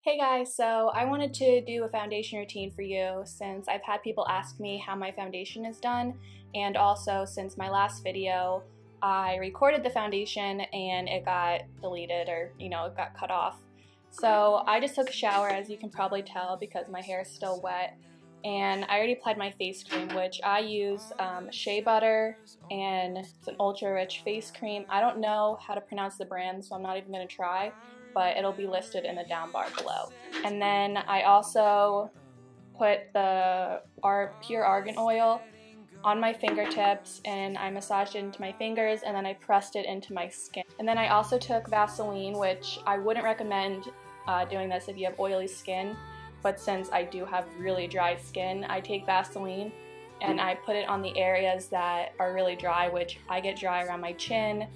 Hey guys, so I wanted to do a foundation routine for you since I've had people ask me how my foundation is done, and also since my last video I recorded the foundation and it got deleted, or it got cut off. So I just took a shower, as you can probably tell because my hair is still wet, and I already applied my face cream, which I use shea butter, and it's an ultra rich face cream. I don't know how to pronounce the brand, so I'm not even going to try, but it'll be listed in the down bar below. And then I also put the pure argan oil on my fingertips, and I massaged it into my fingers, and then I pressed it into my skin. And then I also took Vaseline, which I wouldn't recommend doing this if you have oily skin, but since I do have really dry skin, I take Vaseline and I put it on the areas that are really dry, which I get dry around my chin,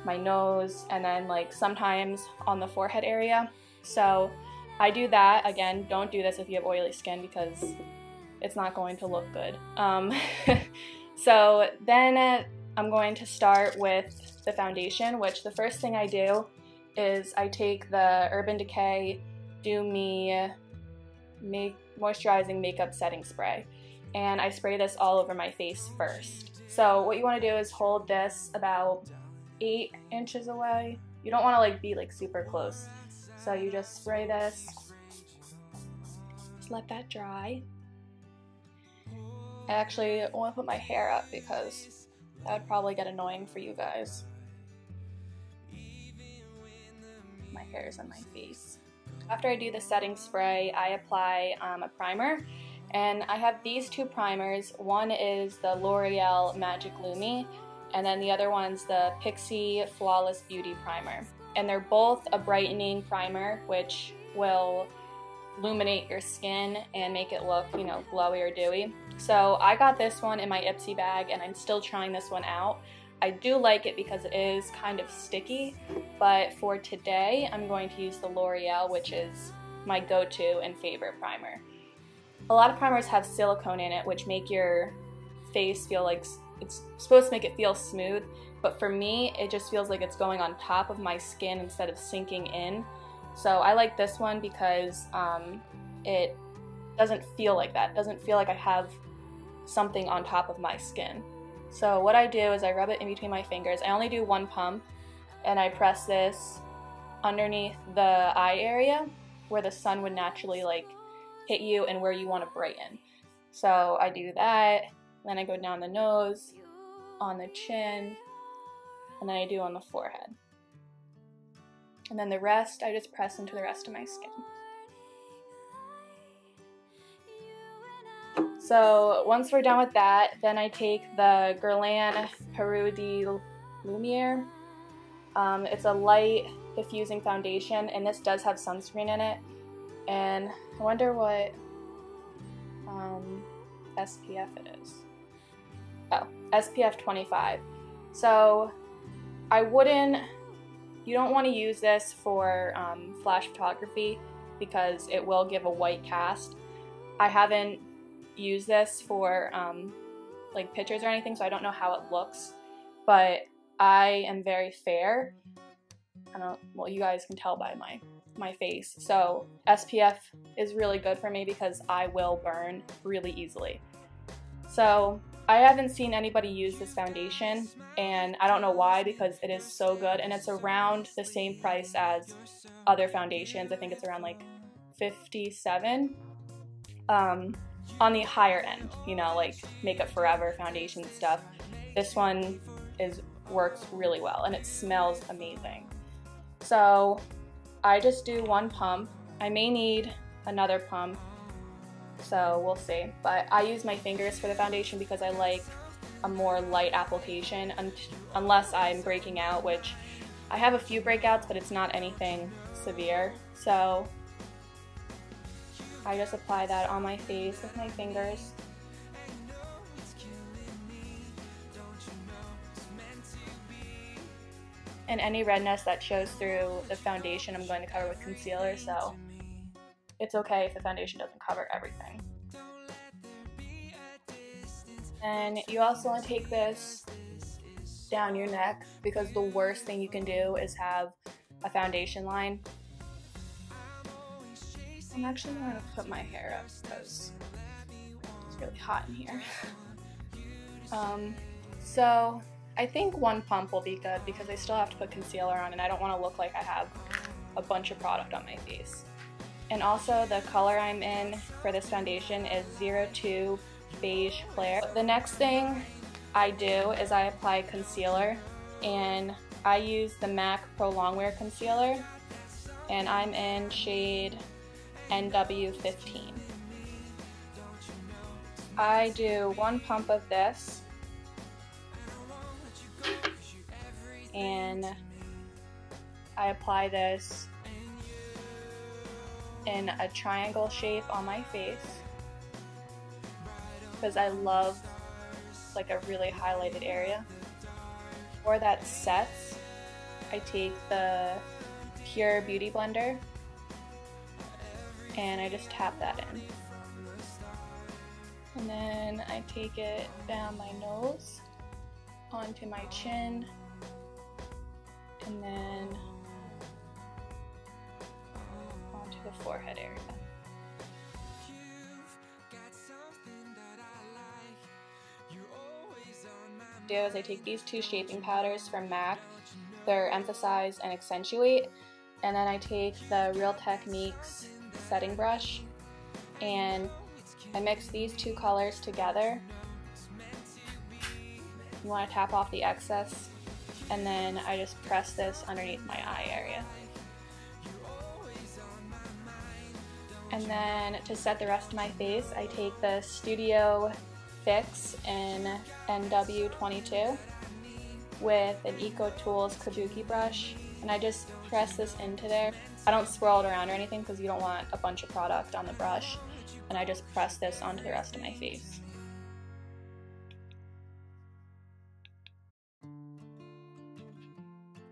my nose, and then like sometimes on the forehead area. So I do that. Again, don't do this if you have oily skin because it's not going to look good. So then I'm going to start with the foundation, which the first thing I do is I take the Urban Decay Do Me Moisturizing Makeup Setting Spray, and I spray this all over my face first. So what you want to do is hold this about 8 inches away. You don't want to be super close. So you just spray this. Just let that dry. I actually want to put my hair up because that would probably get annoying for you guys. My hair is on my face. After I do the setting spray, I apply a primer. And I have these two primers. One is the L'Oreal Magic Lumi, and then the other one's the Pixi Flawless Beauty Primer. And they're both a brightening primer, which will illuminate your skin and make it look, glowy or dewy. So I got this one in my Ipsy bag, and I'm still trying this one out. I do like it because it is kind of sticky, but for today I'm going to use the L'Oreal, which is my go-to and favorite primer. A lot of primers have silicone in it, which make your face feel like it's supposed to make it feel smooth, but for me it just feels like it's going on top of my skin instead of sinking in. So I like this one because it doesn't feel like that. It doesn't feel like I have something on top of my skin. So what I do is I rub it in between my fingers. I only do one pump, and I press this underneath the eye area where the sun would naturally hit you and where you want to brighten. So I do that. Then I go down the nose, on the chin, and then I do on the forehead. And then the rest, I just press into the rest of my skin. So once we're done with that, then I take the Guerlain Parure de Lumiere. It's a light diffusing foundation, and this does have sunscreen in it. And I wonder what SPF it is. Oh, SPF 25. So you don't want to use this for flash photography because it will give a white cast. I haven't used this for pictures or anything, so I don't know how it looks, but I am very fair. Well, you guys can tell by my face. So SPF is really good for me because I will burn really easily. So I haven't seen anybody use this foundation, and I don't know why, because it is so good, and it's around the same price as other foundations. I think it's around $57 on the higher end, Makeup Forever foundation stuff. This one works really well, and it smells amazing. So I just do one pump. I may need another pump, so we'll see. But I use my fingers for the foundation because I like a more light application, unless I'm breaking out, which I have a few breakouts, but it's not anything severe. So I just apply that on my face with my fingers. And any redness that shows through the foundation I'm going to cover with concealer, so it's okay if the foundation doesn't cover everything. And you also want to take this down your neck, because the worst thing you can do is have a foundation line. I'm actually going to put my hair up because it's really hot in here. So I think one pump will be good because I still have to put concealer on and I don't want to look like I have a bunch of product on my face. And also the color I'm in for this foundation is 02 Beige Clair. The next thing I do is I apply concealer, and I use the MAC Pro Longwear concealer, and I'm in shade NW15. I do one pump of this, and I apply this in a triangle shape on my face because I love like a really highlighted area. For that sets, I take the Pure Beauty Blender and I just tap that in. And then I take it down my nose, onto my chin, and then onto the forehead area. What I do is I take these two shaping powders from MAC. They're Emphasize and Accentuate, and then I take the Real Techniques setting brush and I mix these two colors together. You want to tap off the excess, and then I just press this underneath my eye area. And then to set the rest of my face, I take the Studio Fix in NW22 with an Eco Tools Kabuki brush, and I just press this into there. I don't swirl it around or anything because you don't want a bunch of product on the brush, and I just press this onto the rest of my face.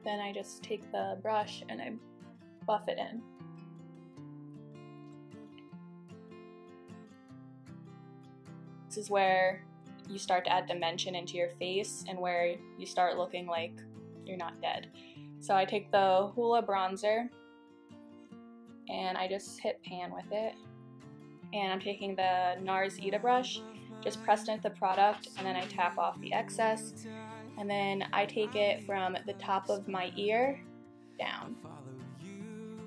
Then I just take the brush and I buff it in. This is where you start to add dimension into your face and where you start looking like you're not dead. So I take the Hoola bronzer and I just hit pan with it. And I'm taking the NARS Ita Brush, just press into the product, and then I tap off the excess. And then I take it from the top of my ear down.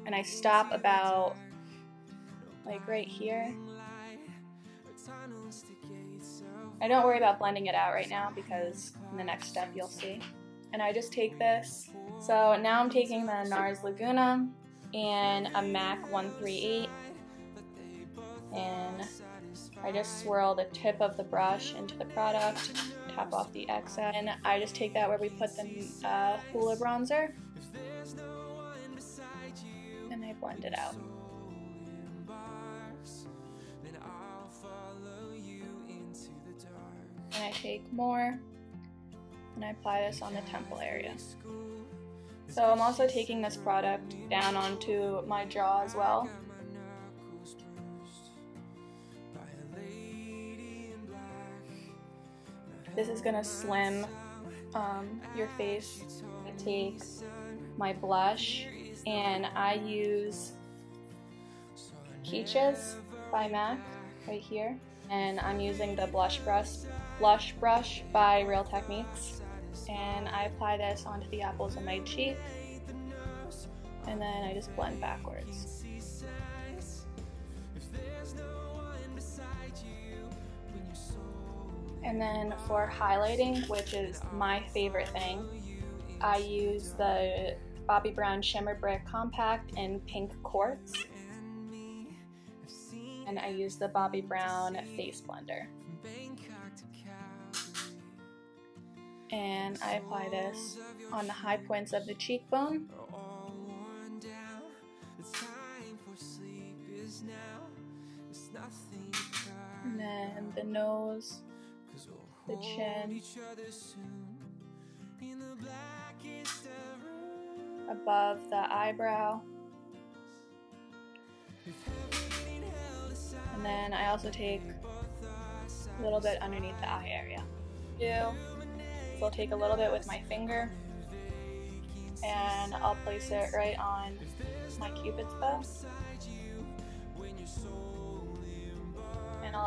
And I stop about like right here. I don't worry about blending it out right now because in the next step you'll see. And I just take this. So now I'm taking the NARS Laguna and a MAC 138. And I just swirl the tip of the brush into the product, tap off the excess, and I just take that where we put the Hoola bronzer, and I blend it out. And I take more, and I apply this on the temple area. So I'm also taking this product down onto my jaw as well. This is gonna slim your face. I take my blush and I use Peaches by MAC right here, and I'm using the blush brush by Real Techniques, and I apply this onto the apples of my cheek, and then I just blend backwards. And then for highlighting, which is my favorite thing, I use the Bobbi Brown Shimmer Brick Compact in Pink Quartz. And I use the Bobbi Brown Face Blender. And I apply this on the high points of the cheekbone. And then the nose, the chin, above the eyebrow, and then I also take a little bit underneath the eye area. So I'll take a little bit with my finger and I'll place it right on my Cupid's bow.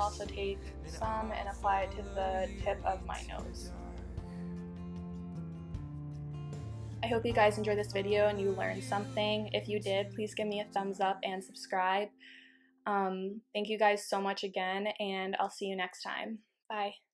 also take some and apply it to the tip of my nose. I hope you guys enjoyed this video and you learned something. If you did, please give me a thumbs up and subscribe. Thank you guys so much again, and I'll see you next time. Bye.